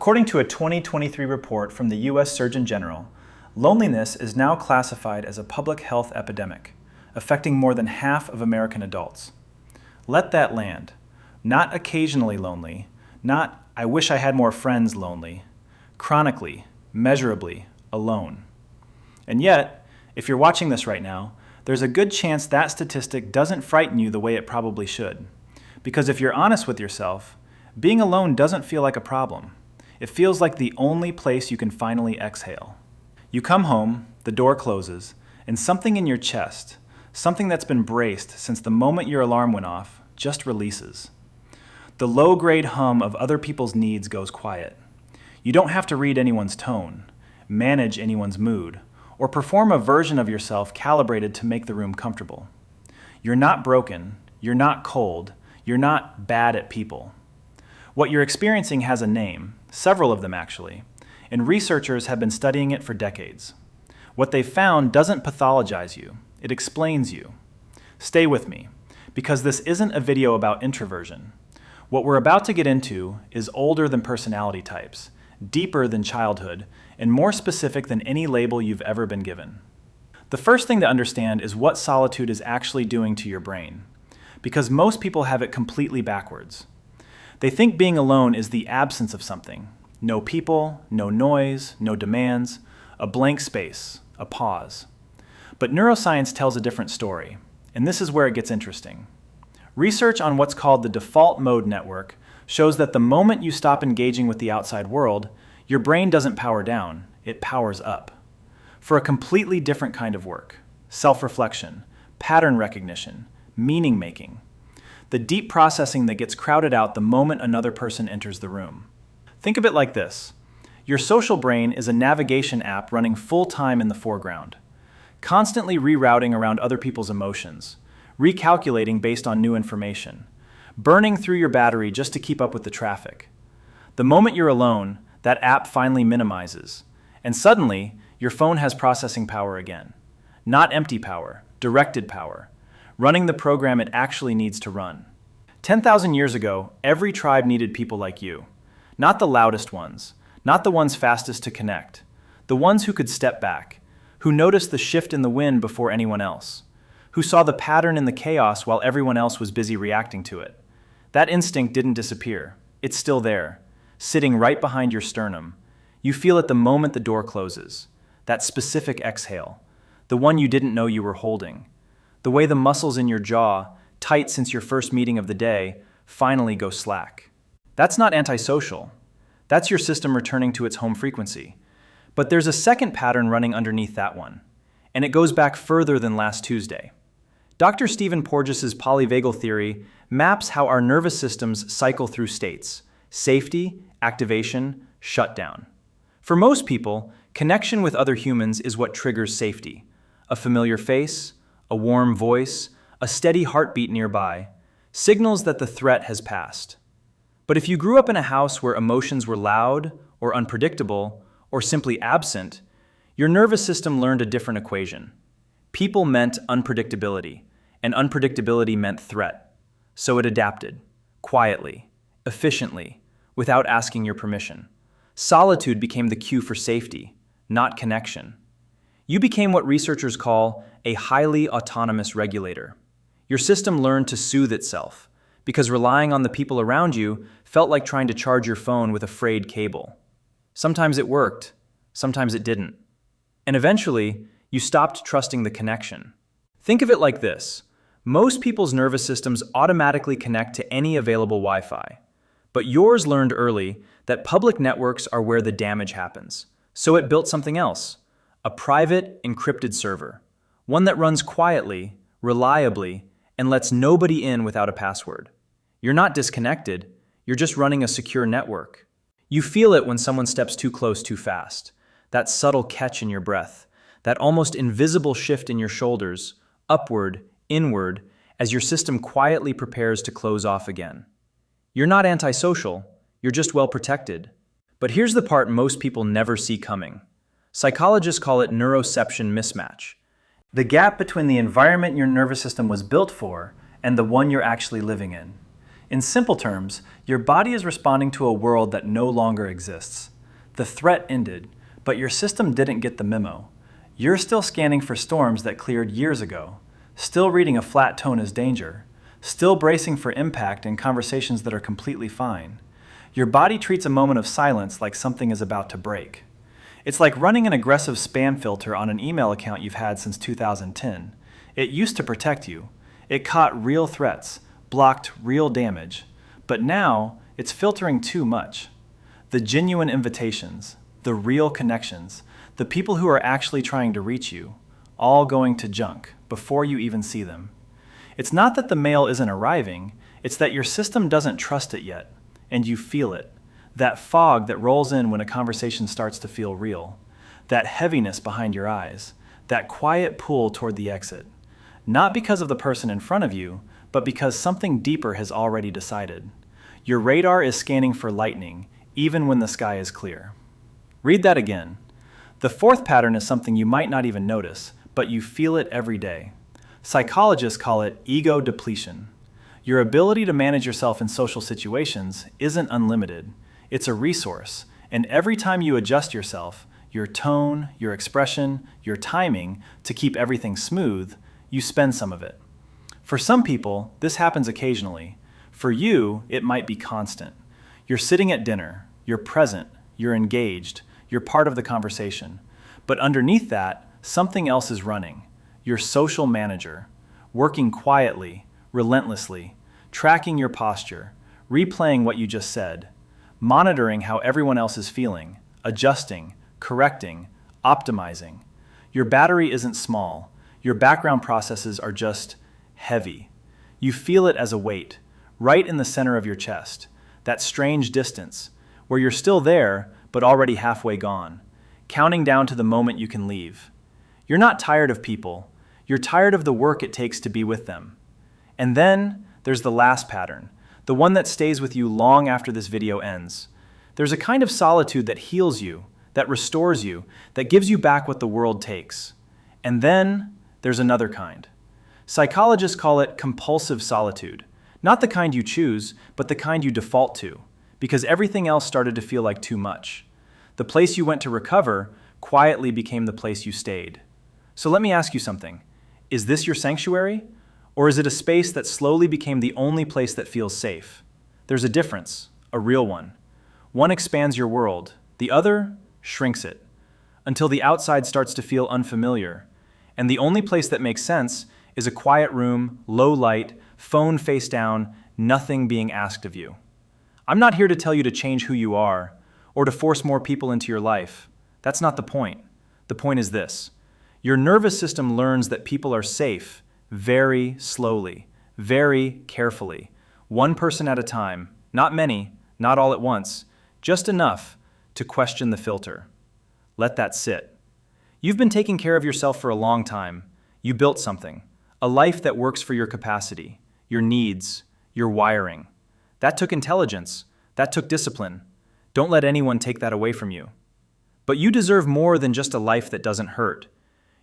According to a 2023 report from the U.S. Surgeon General, loneliness is now classified as a public health epidemic, affecting more than half of American adults. Let that land. Not occasionally lonely, not "I wish I had more friends" lonely, chronically, measurably, alone. And yet, if you're watching this right now, there's a good chance that statistic doesn't frighten you the way it probably should. Because if you're honest with yourself, being alone doesn't feel like a problem. It feels like the only place you can finally exhale. You come home, the door closes, and something in your chest, something that's been braced since the moment your alarm went off, just releases. The low-grade hum of other people's needs goes quiet. You don't have to read anyone's tone, manage anyone's mood, or perform a version of yourself calibrated to make the room comfortable. You're not broken, you're not cold, you're not bad at people. What you're experiencing has a name, several of them actually, and researchers have been studying it for decades. What they've found doesn't pathologize you, it explains you. Stay with me, because this isn't a video about introversion. What we're about to get into is older than personality types, deeper than childhood, and more specific than any label you've ever been given. The first thing to understand is what solitude is actually doing to your brain, because most people have it completely backwards. They think being alone is the absence of something. No people, no noise, no demands, a blank space, a pause. But neuroscience tells a different story, and this is where it gets interesting. Research on what's called the default mode network shows that the moment you stop engaging with the outside world, your brain doesn't power down, it powers up. For a completely different kind of work: self-reflection, pattern recognition, meaning-making. The deep processing that gets crowded out the moment another person enters the room. Think of it like this. Your social brain is a navigation app running full-time in the foreground, constantly rerouting around other people's emotions, recalculating based on new information, burning through your battery just to keep up with the traffic. The moment you're alone, that app finally minimizes, and suddenly, your phone has processing power again. Not empty power, directed power, running the program it actually needs to run. 10,000 years ago, every tribe needed people like you. Not the loudest ones, not the ones fastest to connect, the ones who could step back, who noticed the shift in the wind before anyone else, who saw the pattern in the chaos while everyone else was busy reacting to it. That instinct didn't disappear. It's still there, sitting right behind your sternum. You feel it the moment the door closes. That specific exhale, the one you didn't know you were holding. The way the muscles in your jaw, tight since your first meeting of the day, finally go slack. That's not antisocial. That's your system returning to its home frequency. But there's a second pattern running underneath that one, and it goes back further than last Tuesday. Dr. Stephen Porges' polyvagal theory maps how our nervous systems cycle through states: safety, activation, shutdown. For most people, connection with other humans is what triggers safety. A familiar face, a warm voice, a steady heartbeat nearby, signals that the threat has passed. But if you grew up in a house where emotions were loud or unpredictable or simply absent, your nervous system learned a different equation. People meant unpredictability, and unpredictability meant threat. So it adapted, quietly, efficiently, without asking your permission. Solitude became the cue for safety, not connection. You became what researchers call a highly autonomous regulator. Your system learned to soothe itself, because relying on the people around you felt like trying to charge your phone with a frayed cable. Sometimes it worked, sometimes it didn't. And eventually, you stopped trusting the connection. Think of it like this. Most people's nervous systems automatically connect to any available Wi-Fi. But yours learned early that public networks are where the damage happens. So it built something else, a private, encrypted server, one that runs quietly, reliably, and lets nobody in without a password. You're not disconnected, you're just running a secure network. You feel it when someone steps too close too fast, that subtle catch in your breath, that almost invisible shift in your shoulders, upward, inward, as your system quietly prepares to close off again. You're not antisocial, you're just well protected. But here's the part most people never see coming. Psychologists call it neuroception mismatch. The gap between the environment your nervous system was built for and the one you're actually living in. In simple terms, your body is responding to a world that no longer exists. The threat ended, but your system didn't get the memo. You're still scanning for storms that cleared years ago, still reading a flat tone as danger, still bracing for impact in conversations that are completely fine. Your body treats a moment of silence like something is about to break. It's like running an aggressive spam filter on an email account you've had since 2010. It used to protect you. It caught real threats, blocked real damage. But now, it's filtering too much. The genuine invitations, the real connections, the people who are actually trying to reach you, all going to junk before you even see them. It's not that the mail isn't arriving, it's that your system doesn't trust it yet, and you feel it. That fog that rolls in when a conversation starts to feel real. That heaviness behind your eyes. That quiet pull toward the exit. Not because of the person in front of you, but because something deeper has already decided. Your radar is scanning for lightning, even when the sky is clear. Read that again. The fourth pattern is something you might not even notice, but you feel it every day. Psychologists call it ego depletion. Your ability to manage yourself in social situations isn't unlimited. It's a resource, and every time you adjust yourself, your tone, your expression, your timing, to keep everything smooth, you spend some of it. For some people, this happens occasionally. For you, it might be constant. You're sitting at dinner, you're present, you're engaged, you're part of the conversation. But underneath that, something else is running. Your social manager, working quietly, relentlessly, tracking your posture, replaying what you just said, monitoring how everyone else is feeling, adjusting, correcting, optimizing. Your battery isn't small. Your background processes are just heavy. You feel it as a weight, right in the center of your chest, that strange distance, where you're still there, but already halfway gone, counting down to the moment you can leave. You're not tired of people. You're tired of the work it takes to be with them. And then there's the last pattern, the one that stays with you long after this video ends. There's a kind of solitude that heals you, that restores you, that gives you back what the world takes. And then there's another kind. Psychologists call it compulsive solitude. Not the kind you choose, but the kind you default to, because everything else started to feel like too much. The place you went to recover quietly became the place you stayed. So let me ask you something. Is this your sanctuary? Or is it a space that slowly became the only place that feels safe? There's a difference, a real one. One expands your world, the other shrinks it, until the outside starts to feel unfamiliar. And the only place that makes sense is a quiet room, low light, phone face down, nothing being asked of you. I'm not here to tell you to change who you are, or to force more people into your life. That's not the point. The point is this. Your nervous system learns that people are safe very slowly, very carefully, one person at a time, not many, not all at once, just enough to question the filter. Let that sit. You've been taking care of yourself for a long time. You built something, a life that works for your capacity, your needs, your wiring. That took intelligence. That took discipline. Don't let anyone take that away from you. But you deserve more than just a life that doesn't hurt.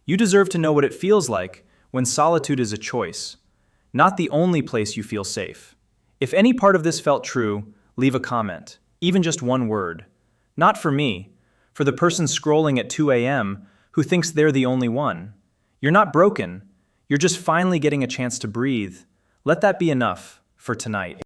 You deserve to know what it feels like when solitude is a choice, not the only place you feel safe. If any part of this felt true, leave a comment, even just one word. Not for me, for the person scrolling at 2 a.m. who thinks they're the only one. You're not broken. You're just finally getting a chance to breathe. Let that be enough for tonight.